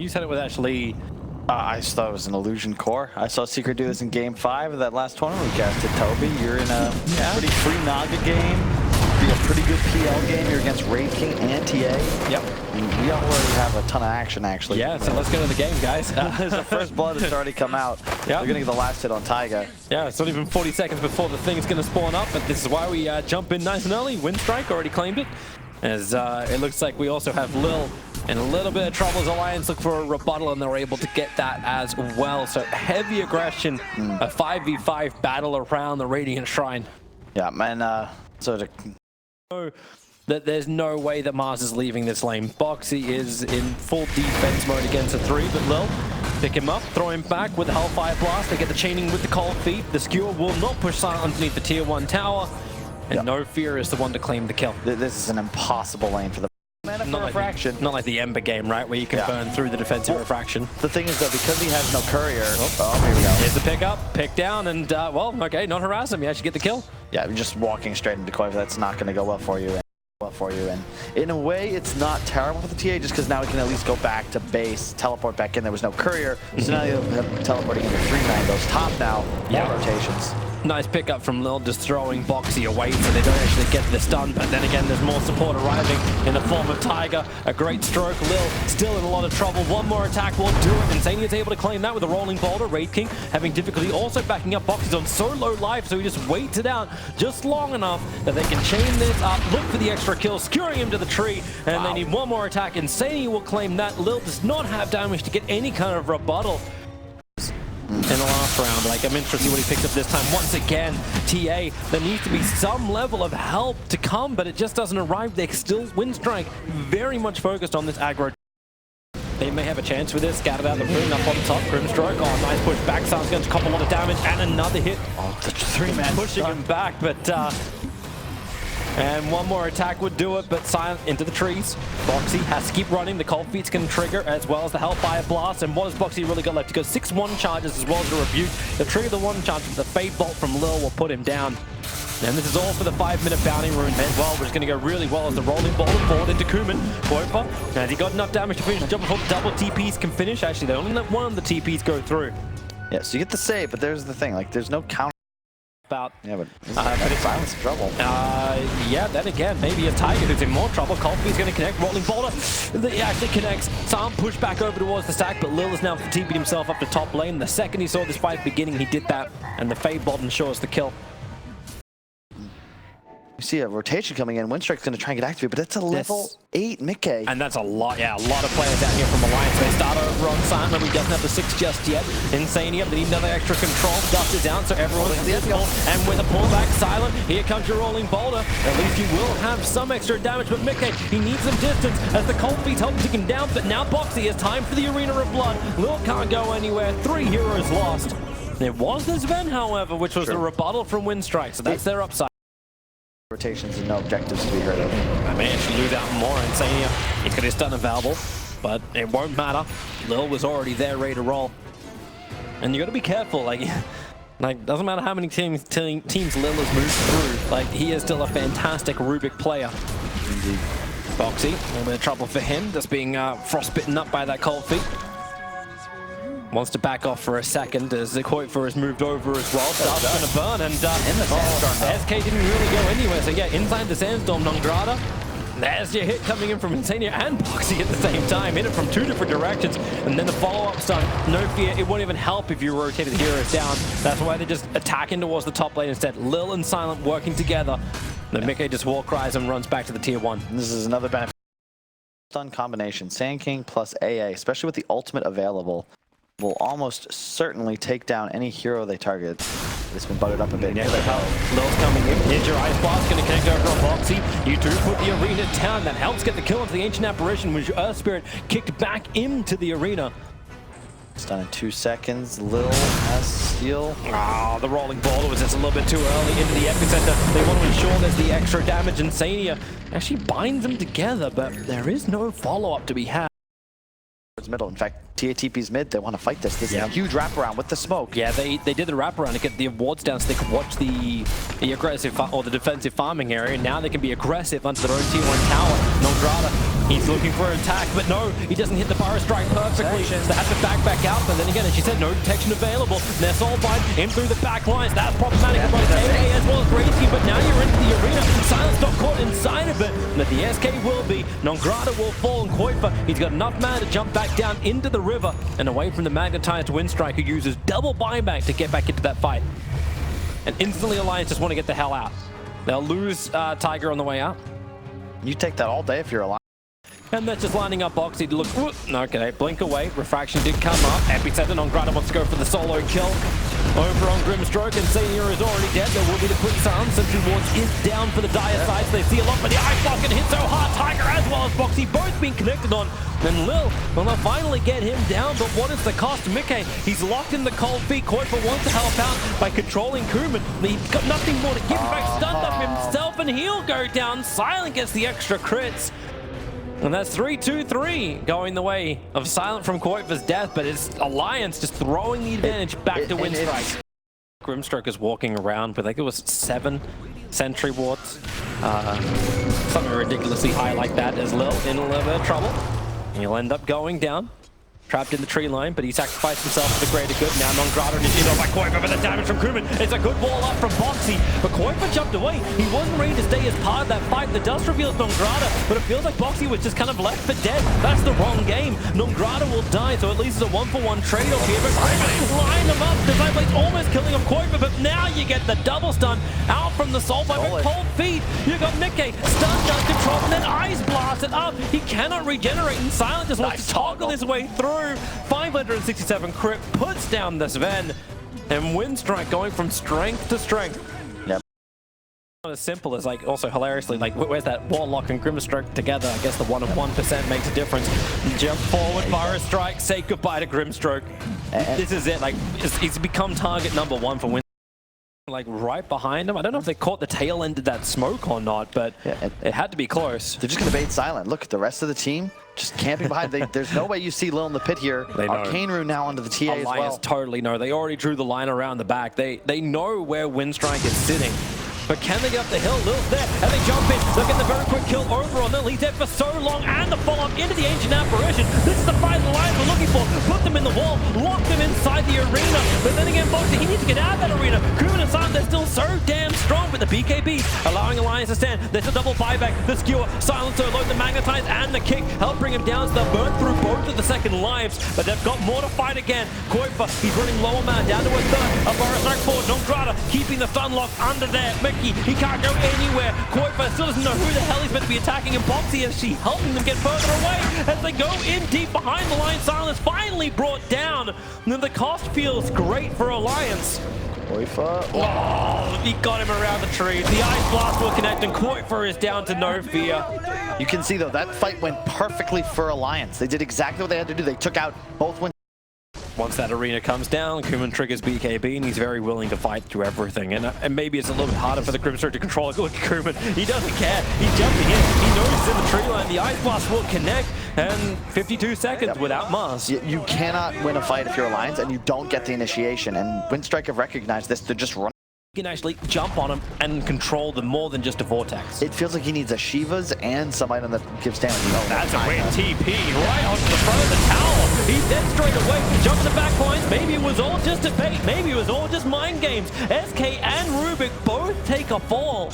You said it was actually... I just thought it was an illusion core. I saw Secret do this in Game 5 of that last tournament we casted. Toby, you're in a pretty free Naga game. A pretty good PL game. You're against Raid King and TA. Yep. We already have a ton of action, actually. Yeah, so let's go to the game, guys. The first blood has already come out. Yep. They're going to get the last hit on Taiga. Yeah, it's not even 40 seconds before the thing's going to spawn up, but this is why we jump in nice and early. Winstrike already claimed it, as it looks like we also have Lil in a little bit of trouble as Alliance look for a rebuttal, and they're able to get that as well. So heavy aggression, a 5v5 battle around the Radiant Shrine. Yeah, man. So to... that there's no way that Mars is leaving this lane. Boxy is in full defense mode against a 3, but Lil, pick him up, throw him back with the Hellfire Blast. They get the chaining with the cold feet. The skewer will not push Silent underneath the tier 1 tower, and No Fear is the one to claim the kill. This is an impossible lane for the refraction. Not like the Ember game, right, where you can burn through the defensive refraction. The thing is, though, because he has no courier... Oh, here we go. Here's the pickup, pick down, and, well, okay, not harass him. You actually get the kill. Yeah, just walking straight into Koi, that's not going to go well for you. And in a way, it's not terrible for the TA, just because now we can at least go back to base, teleport back in. There was no courier, so now you have teleporting into 3-9. Goes top now, rotations. Nice pickup from Lil, just throwing Boxy away so they don't actually get the stun. But then again, there's more support arriving in the form of Tiger. A great stroke. Lil still in a lot of trouble. One more attack will do it. Insania is able to claim that with a rolling boulder. Raid King having difficulty also backing up. Boxy's on so low life, so he just waits it out just long enough that they can chain this up, look for the extra kill, skewering him to the tree, and they need one more attack. Insania will claim that. Lil does not have damage to get any kind of rebuttal in the last round. Like, I'm interested to see what he picks up this time. Once again, TA, there needs to be some level of help to come, but it just doesn't arrive. They still Winstrike very much focused on this aggro. They may have a chance with this. Scattered out the room, up on top. Grimstroke. Oh, nice push back. Sounds going to cop a lot of damage, and another hit. Oh, the 3-man pushing him back, but and one more attack would do it, but Silent into the trees. Boxy has to keep running. The cold feet's can trigger, as well as the Hellfire Blast. And what has Boxy really got left? He got 6 1 charges as well as the Rebuke. The trigger the 1 charge, but the Fade Bolt from Lil will put him down. And this is all for the 5-minute bounty rune as well, which is going to go really well as the rolling ball forward into Kuman. Kuiper, has he got enough damage to finish the job before the double TPs can finish? Actually, they only let one of the TPs go through. Yeah, so you get the save, but there's the thing, like, there's no counter. Yeah, but Silent's in trouble. Yeah, then again, maybe a Tiger who's in more trouble. Colby's going to connect. Rolling boulder. He actually connects. Sam pushed back over towards the stack, but Lil has now TP'd himself up to top lane. The second he saw this fight beginning, he did that, and the Fade Bolt ensures the kill. You see a rotation coming in. Winstrike's going to try and get activated, but it's a level 8 Mickey. And that's a lot, a lot of players out here from Alliance. They start over on Simon, but he doesn't have the 6 just yet. Insania, they need another extra control. Dust is down, so everyone's visible. And with a pullback, Silent, here comes your rolling boulder. At least you will have some extra damage, but Mickey, he needs some distance as the cold feet help take him down. But now Boxy, it's time for the Arena of Blood. Lil can't go anywhere. 3 heroes lost. There was this Ven, however, which was the rebuttal from Winstrike, so that's their upside. Rotations and no objectives to be heard of. I mean, she lose out more. Insania, he could have done available, but it won't matter. Lil was already there, ready to roll. And you got to be careful. Like, doesn't matter how many teams Lil has moved through. Like, he is still a fantastic Rubik player. Indeed. Boxy, a little bit of trouble for him, just being frostbitten up by that cold feet. Wants to back off for a second as the Kuiper has moved over as well. Star's going to burn, and in the sandstorm, SK didn't really go anywhere. So yeah, inside the sandstorm, Nongrada. There's your hit coming in from Insania and Boxy at the same time. Hit it from 2 different directions, and then the follow-up stun. No fear, it won't even help if you rotated the heroes down. That's why they just attacking towards the top lane instead. Lil and Silent working together. Then Mickey just war cries and runs back to the tier 1. And this is another benefit. Stun combination, Sand King plus AA, especially with the ultimate available, will almost certainly take down any hero they target. It's been butted up a bit. Yeah, Lil's coming in. Here's your Ice Blast, going to connect over on Boxy. You do put the arena down. That helps get the kill into the Ancient Apparition, which Earth Spirit kicked back into the arena. It's done in 2 seconds. Lil has steal. Ah, the rolling boulder was just a little bit too early into the epicenter. They want to ensure there's the extra damage. Insania actually binds them together, but there is no follow-up to be had. middle. In fact, TATP's mid, they want to fight this. This is a huge wraparound with the smoke. Yeah, they did the wraparound to get the wards down so they could watch the aggressive or the defensive farming area. Now they can be aggressive onto their own tier 1 tower. Nograda, he's looking for an attack, but no, he doesn't hit the Pyro Strike perfectly. So they have to back out, but then again, as she said, no detection available. They're Soulbind in through the back lines. That's problematic for both AA as well as Gracie, but now you're into the arena. Silence not caught inside of it, but the SK will be. Nograda will fall, and Kuiper, he's got enough mana to jump back down into the river and away from the magnetized Winstrike, who uses double buyback to get back into that fight. And instantly Alliance just want to get the hell out. They'll lose Tiger on the way out. You take that all day if you're Alliance. And that's just lining up Boxy to look. Okay, blink away. Refraction did come up. Epicenter Nograda wants to go for the solo kill. Over on Grimstroke, and Senior is already dead. There will be the quick sound. Sentry Wards is down for the dire sides. They see a lot, but the Ice Blast gonna hit so hard. Tiger as well as Boxy both being connected on. And Lil, well, they'll finally get him down, but what is the cost? Mickey, he's locked in the cold feet. Kuiper wants to help out by controlling Kuman. He's got nothing more to give. In fact, stunned up himself, and he'll go down. Silent gets the extra crits. And that's 3-2-3 going the way of Silent from Kuiper's death, but it's Alliance just throwing the advantage back to Winstrike. Grimstroke is walking around with, I think it was 7 sentry wards. Something ridiculously high like that as Lil in a little bit of trouble. He'll end up going down. Trapped in the tree line, but he sacrificed himself for the greater good. Now Nograda is in by Kuiper, but the damage from Kuman. It's a good wall up from Boxy, but Kuiper jumped away. He wasn't ready to stay as part of that fight. The dust reveals Nograda, but it feels like Boxy was just kind of left for dead. That's the wrong game. Nograda will die, so at least it's a 1-for-1 trade-off here. But line them up. The Nightblade's almost killing off Kuiper, but now you get the double stun out from the Soul by cold feet. You got Mickey, stun does control, and then Ice blasted up. He cannot regenerate, and Silent just wants to toggle his way through. 567 crit puts down the Sven, and Winstrike going from strength to strength. Yep. Not as simple as, like, also hilariously, like, where's that Warlock and Grimstroke together? I guess the 1 of 1% makes a difference. Jump forward, Fire Strike, say goodbye to Grimstroke. This is it, like, it's become target number 1 for Winstrike. Like right behind him. I don't know if they caught the tail end of that smoke or not, but it had to be close. They're just going to bait Silent. Look at the rest of the team just camping behind. There's no way you see Lil in the pit here. Arcane Rune now onto the TA as well. Totally know. They already drew the line around the back. They know where Winstrike is sitting. But can they get up the hill? Lil's there, and they jump in. Look at the very quick kill over on Lil. He's dead for so long, and the follow-up into the Ancient Apparition. This is the fight the Lions were looking for. Put them in the wall, lock them inside the arena. But then again, Boxy, he needs to get out of that arena. Kuman and Silent, they're still so damn strong, but the BKB allowing Alliance to stand. There's a double buyback. The skewer, Silencer, load the magnetize, and the kick help bring him down, so they'll burn through both of the second lives. But they've got more to fight again. Kuiper, he's running lower man down to a third. A Fire Strike forward. Nograda keeping the stun lock under there. Mickey, he can't go anywhere. Kuiper still doesn't know who the hell he's meant to be attacking, and Boxy as she helping them get further away as they go in deep behind the line. Silence finally brought down. And then the cost feels great for Alliance. Kuiper. Oh, he got him around the trees. The Ice Blast will connect, and Kuiper is down to no fear. You can see though, that fight went perfectly for Alliance. They did exactly what they had to do. They took out both wins. Once that arena comes down, Kuman triggers BKB, and he's very willing to fight through everything. And maybe it's a little bit harder for the Grimstroke to control it. Look at Kuman, he doesn't care. He's jumping in. He knows he's in the tree line. The Ice Blast will connect, and 52 seconds without Mars. You cannot win a fight if you're Alliance and you don't get the initiation. And Winstrike have recognized this. They're just running. You can actually jump on him and control them more than just a vortex. It feels like he needs a Shivas and some item that gives damage. Oh, that's a great TP right onto the front of the tower. He's dead straight away. Jump in the back lines. Maybe it was all just a bait. Maybe it was all just mind games. SK and Rubik both take a fall.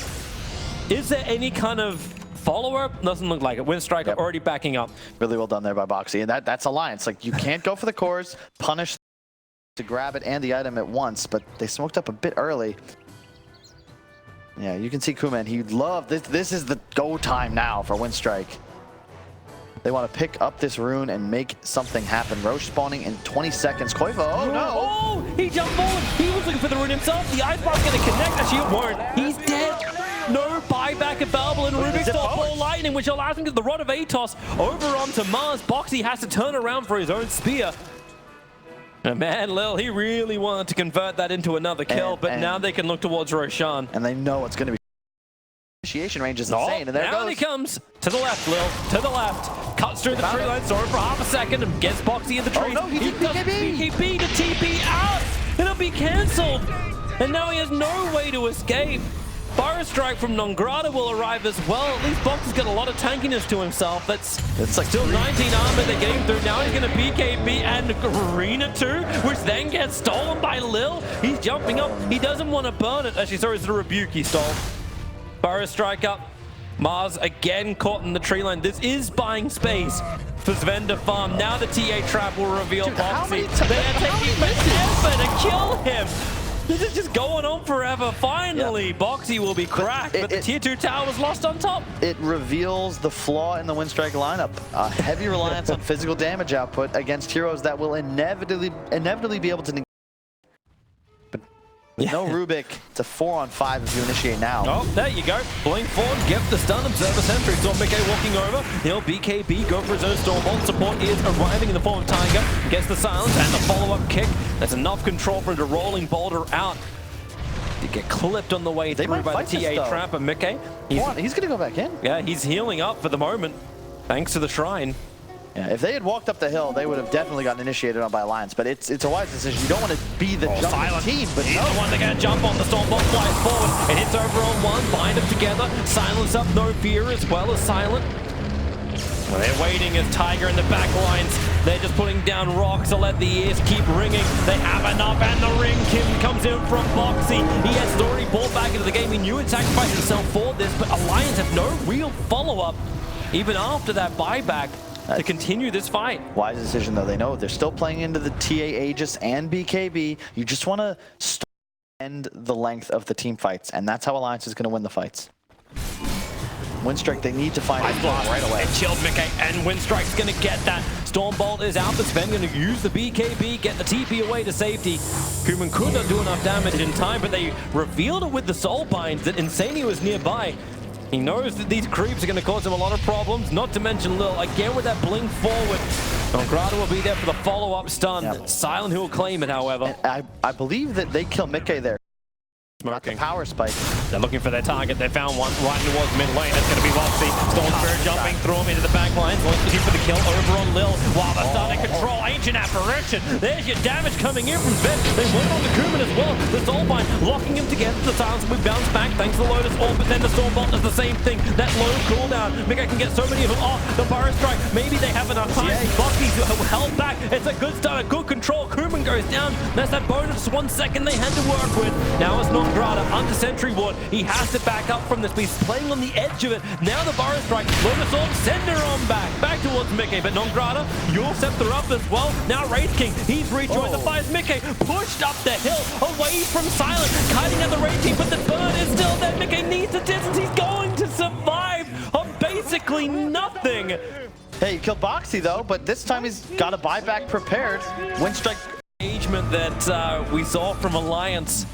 Is there any kind of follow-up? Doesn't look like it. Winstrike already backing up. Really well done there by Boxy. And that's Alliance. Like, you can't go for the cores, punish to grab it and the item at once, but they smoked up a bit early. Yeah, you can see Kuman. He loved this. This is the go time now for Winstrike. They want to pick up this rune and make something happen. Roche spawning in 20 seconds. Kuiper, oh no! Oh, he jumped forward. He was looking for the rune himself. The Ice Blast going to connect. Actually, it won't. He's dead. No buyback available, and Rubik stop ball lightning, which allows him to get the Rod of Atos over onto Mars. Boxy has to turn around for his own spear. And man, Lil, he really wanted to convert that into another kill, but now they can look towards Roshan. And they know it's going to be initiation range is insane, and there now goes. he comes to the left, Lil, to the left, cuts through the tree line, saw it for half a second, and gets Boxy in the tree. Oh no, he does BKB to TP out. It'll be cancelled, and now he has no way to escape. Winstrike from Nongrata will arrive as well. At least Boxy's got a lot of tankiness to himself. That's like still 19 armor they're getting through. Now he's going to BKB and Arena too, which then gets stolen by Lil. He's jumping up. He doesn't want to burn it. Actually, sorry, it's the rebuke he stole. Winstrike up. Mars again caught in the tree line. This is buying space for Sven to farm. Now the TA trap will reveal Boxy. They are taking forever to kill him. This is just going on forever. Finally, Boxy will be cracked, but the tier 2 tower was lost on top. It reveals the flaw in the Winstrike lineup. A heavy reliance on physical damage output against heroes that will inevitably be able to negate. But with no Rubik, it's a 4-on-5 if you initiate now. Oh, there you go. Blink forward, get the stun, observer sentry. Saw Mickey walking over. He'll BKB, go for his own Stormbolt. Support is arriving in the form of Tiger. Gets the silence and the follow-up kick. That's enough control for him to rolling Boulder out. To get clipped on the way through by the TA trap, and Mickey. He's going to go back in. Yeah, he's healing up for the moment, thanks to the shrine. Yeah, if they had walked up the hill, they would have definitely gotten initiated on by Alliance, but it's a wise decision. You don't want to be the jumping team, but he's the one that gonna jump on the Stormbolt, flies forward. It hits over on one, bind them together. Silence up, no fear as well as Silent. Well, they're waiting as Tiger in the back lines. They're just putting down rocks to let the ears keep ringing. They have enough, and the ring Kim comes in from Boxy. He has already bought back into the game. He knew he'd sacrifice himself for this, but Alliance have no real follow-up, even after that buyback, to continue this fight. Wise decision, though. They know they're still playing into the TA Aegis and BKB. You just want to end the length of the team fights, and that's how Alliance is going to win the fights. Winstrike, they need to find a block right away. It chilled Mickey, and Winstrike's going to get that. Stormbolt is out, but Sven going to use the BKB, get the TP away to safety. Kuman could not do enough damage in time, but they revealed it with the soul binds that Insani was nearby. He knows that these creeps are going to cause him a lot of problems, not to mention Lil, again with that blink forward. Nongrata will be there for the follow-up stun. Yep. Silent who will claim it, however. I believe that they kill Mickey there. Smoking. Power spike. They're looking for their target. They found one right towards mid lane. It's going to be Boxy. Storm Spirit jumping through him into the back line. Looking for the kill over on Lil. While they're starting to control Ancient Apparition. There's your damage coming in from Sven. They went on the Kuman as well. The Soulbind locking him together. The silence will bounce back thanks to the Lotus Orb, but then the Stormbolt does the same thing. That low cooldown. Mickey can get so many of them off. The Winstrike. Maybe they have enough time. Boxy's held back. It's a good start, a good control. Kuman goes down. That's that bonus 1 second they had to work with. Now it's Nongrata under Sentry Ward. He has to back up from this, but he's playing on the edge of it. Now the Winstrike, Lotus Orb, send her on back towards Mickey, but Nongrata, your Scepter up as well. Now Wraith King, he's rejoined the fight. Mickey pushed up the hill, away from Silent, kiting out the Wraith King, but the burn is still there. Mickey needs the distance. He's going to survive on basically nothing. Hey, he killed Boxy though, but this time he's got a buyback prepared. Winstrike engagement that we saw from Alliance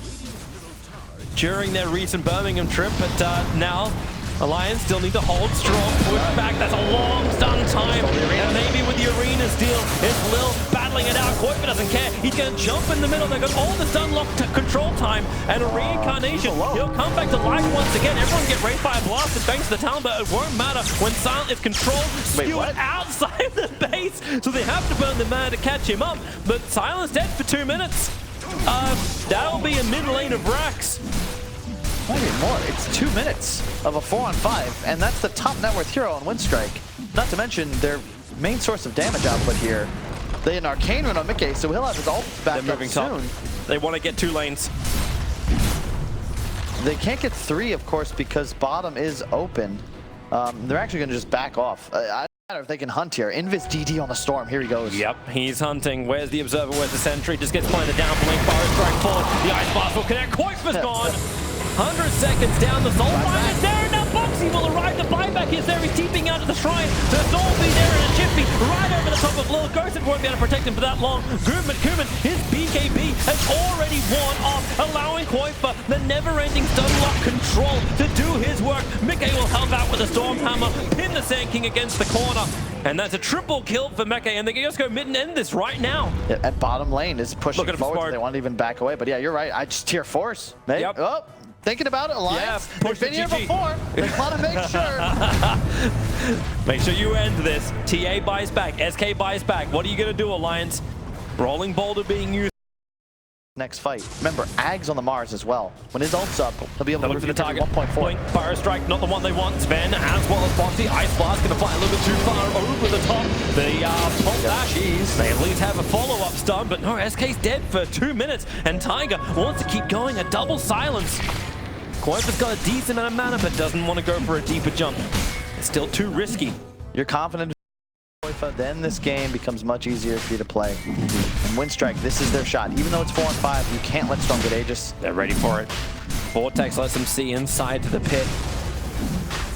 during their recent Birmingham trip, but now Alliance still need to hold strong, push back. That's a long stun time, and maybe with the Arena's deal, it's Lil battling it out. Koifa doesn't care. He's going to jump in the middle. They've got all the stun lock control time, and a reincarnation. He'll come back to life once again. Everyone get raped by a blasted thanks to the talent, but it won't matter when Silent is controlled, skewered outside the base, so they have to burn the mana to catch him up, but Silent's dead for 2 minutes. That'll be a mid lane of Rax. Not even more. It's 2 minutes of a 4-on-5, and that's the top net worth hero on Winstrike. Not to mention their main source of damage output here. They had an Arcane Rune on Mickey, so he'll have his ult back up soon. Top. They want to get 2 lanes. They can't get 3, of course, because bottom is open. They're actually going to just back off. I don't matter if they can hunt here. Invis DD on the Storm. Here he goes. Yep, he's hunting. Where's the Observer? Where's the Sentry? Just gets planted down. Blink, Winstrike forward. The Ice Blast will connect. Koifa's gone. 100 seconds down. The Soulbind is there. Now Boxy will arrive. The buyback is there. He's TPing out to the shrine. The Soul will be there in a chippy right over the top of Lil. Ghost won't be able to protect him for that long. Kuman, his BKB has already worn off, allowing Koifa the never-ending stun lock control to do his work. Mickey will help out with the Storm Hammer, pin the Sand King against the corner. And that's a triple kill for Mickey, and they can just go mid and end this right now. Yeah, at bottom lane is pushing forward, so they want to even back away. But yeah, you're right. I just tier force. Maybe. Yep. Oh. thinking about it, Alliance. Yeah, They've been here before. They want to make sure. Make sure you end this. TA buys back. SK buys back. What are you going to do, Alliance? Rolling Boulder being used. Next fight. Remember, Ag's on the Mars as well. When his ult's up, he'll be able to look for the target. 1.4. Fire Strike, not the one they want. Sven, as well as Boxy. Ice Blast going to fly a little bit too far over the top. The pop dash. They at least have a follow-up stun, but no, SK's dead for 2 minutes, and Tiger wants to keep going. A double silence. Koifa's got a decent amount of mana, but doesn't want to go for a deeper jump. It's still too risky. You're confident in Koifa, then this game becomes much easier for you to play. And Winstrike, this is their shot. Even though it's 4-5, you can't let Storm get Aegis. They're ready for it. Vortex lets them see inside to the pit.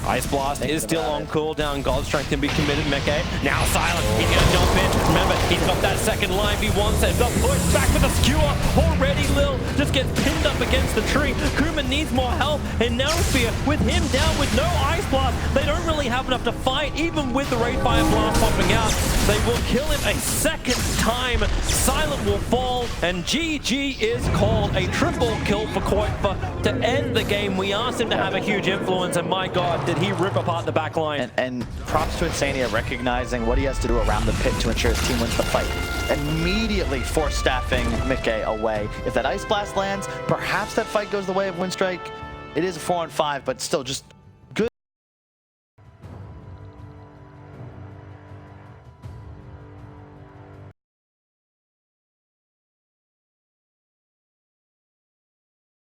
Ice Blast is still on cooldown. God Strength can be committed. Meke now silent. He's going to jump in. Remember, he's got that second line. He wants it. Got pushed back with a skewer. Already Lil just gets pinned up against the tree. Kuma needs more help. And now Fear with him down with no Ice Blast. They don't really have enough to fight, even with the Raid Fire Blast popping out. They will kill him a second time. Silent will fall. And GG is called. A triple kill for Koifa to end the game. We asked him to have a huge influence, and my God, did he rip apart the back line. And props to Insania recognizing what he has to do around the pit to ensure his team wins the fight. Immediately force staffing Mike away. If that Ice Blast lands, perhaps that fight goes the way of Winstrike. It is a 4-on-5, but still just